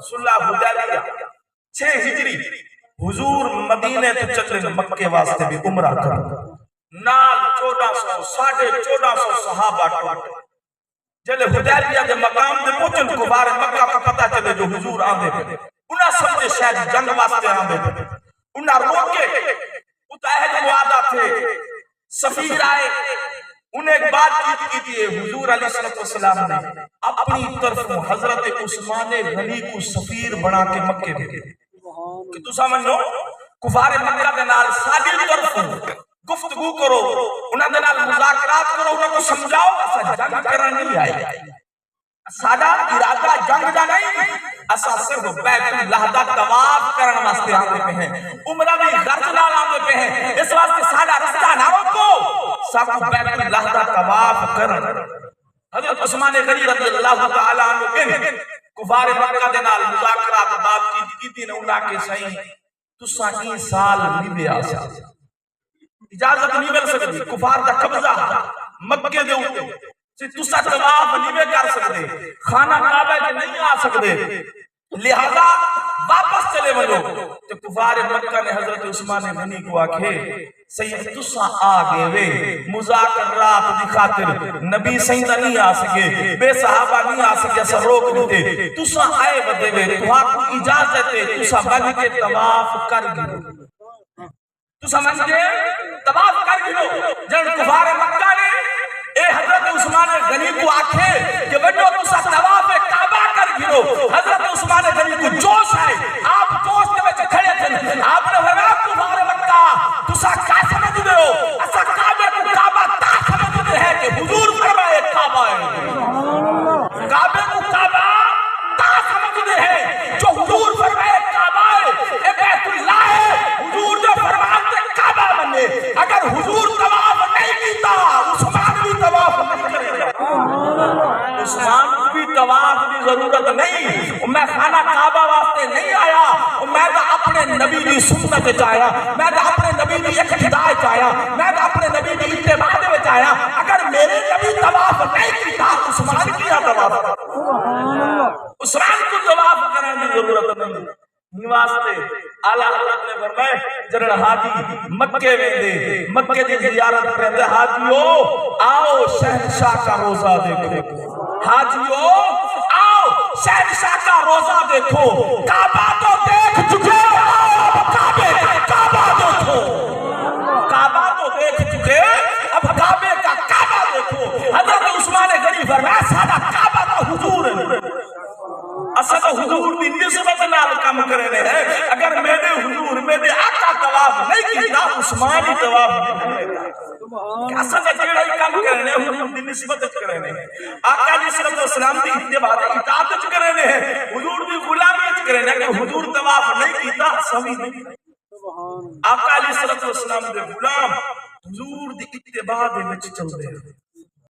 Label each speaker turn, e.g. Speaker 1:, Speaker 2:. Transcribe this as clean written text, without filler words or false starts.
Speaker 1: صلح حدیبیہ 6 ہجری حضور مدینے تو چلے مکے واسطے بھی عمرہ کر نال 1400 صحابہ ٹوٹے جلے حدیبیہ کے مقام دے پہنچن کفار مکہ کا پتہ چلے جو حضور آندے پہ انہاں سمجھے شاید جنگ واسطے آندے پہ انہاں روکے اتحد معاہدہ تھے سفیر آئے انہیں ایک بات کی تھی حضور علیہ السلام نے اپنی طرف حضرت عثمان غنی کو سفیر بنا کے مکے بھیجے کہ تو سمجھو کفار مکہ دے نال ساڈی طرف گفتگو کرو انہاں دے نال مذاکرات کرو انہاں کو سمجھاؤ اسا جنگ کرن نہیں آئے ساڈا ارادہ جنگ دا نہیں اسا صرف بیت اللہ دا طواف کرن واسطے آندے پہ ہیں عمرہ بھی غرض نال آندے پہ ہیں اس واسطے ساڈا رستہ نہ روکو سب بیت اللہ دا طواف کرن حضرت عثمان غنی رضی اللہ تعالی عنہ کہن کفار مکہ دے نال مذاکرات بات کیتی نے انہاں کے صحیح تساں این سال نہیں بے آسا اجازت نہیں مل سکتی کفار دا قبضہ مکے دے اوپر تساں طواف نہیں کر سکتے خانہ کعبہ کے نہیں آ سکتے لہذا واپس چلے ونجو تو کفار مکہ نے حضرت عثمان غنی کو آکھے سید تساں آگے وے مذاکرات دی خاطر نبی سیدہ نہیں آ سکے بے صحابہ نہیں آ سکے اسا روک دیتے تساں آئے بدے وے تو آپ کو اجازت ہے تساں بن کے طواف کر گئے تو سمجھ گئے طواف کر گئے جن کفار مکہ نے اے حضرت عثمان غنی کو آکھے کہ وڈو تساں طواف کعبہ کر گئے حضرت عثمان غنی کو جوش ہے آپ جوش دے وچ کھڑے تھے آپ نے فرمایا کفار مکہ تساں کا سمجھ دے ہو اسا کعبہ کو کعبہ تا سمجھ دے ہے کہ حضور فرمائے کعبہ ہے کعبہ کو کعبہ تا سمجھ دے ہے جو حضور فرمائے کعبہ ہے اے بیت اللہ ہے حضور جو فرماتے کعبہ بنے اگر حضور طواف نہیں کیتا عثمان بھی طواف نہیں کرے گا عثمان بھی طواف کی ضرورت نہیں میں خانہ کعبہ واسطے نہیں آیا میں تو اپنے نبی کی سنت چاہیا میں تو اپنے نبی کی اقتداء چاہیا میں تو اپنے نبی کی اتباع میں چاہیا اگر میرے نبی طواف نہیں کیتا عثمان کیا طواف عثمان کو طواف کرنے کی ضرورت نہیں واسطے اعلیٰ حضرت نے فرمائے جنرل حاجی مکے میں دے مکے دی زیارت کرتے حاجیو آؤ شہنشاہ کا روزہ دیکھو حاجیو آؤ شہنشاہ کا روزہ دیکھو کعبہ تو دیکھ چکے کعبہ دیکھو کعبہ تو دیکھ چکے اب کعبے کا کعبہ دیکھو حضرت عثمان غنی فرمایا سادہ کعبہ تو حضور ہے اسا تو حضور دی نسبت نال کام کرنے ہیں اگر میرے حضور میرے آقا طواف نہیں کیتا عثمان ہی طواف نہیں کرتا اسا تو جڑا ہی کام کرنے ہیں حضور دی نسبت کرنے ہیں آقا علیہ الصلوۃ والسلام دی اتباع اطاعت کرنے ہیں حضور دی غلامی کرنے ہیں کہ حضور طواف نہیں کیتا سوی نہیں آقا علیہ الصلوۃ والسلام دے غلام حضور دی اتباع دے وچ چلدے ہیں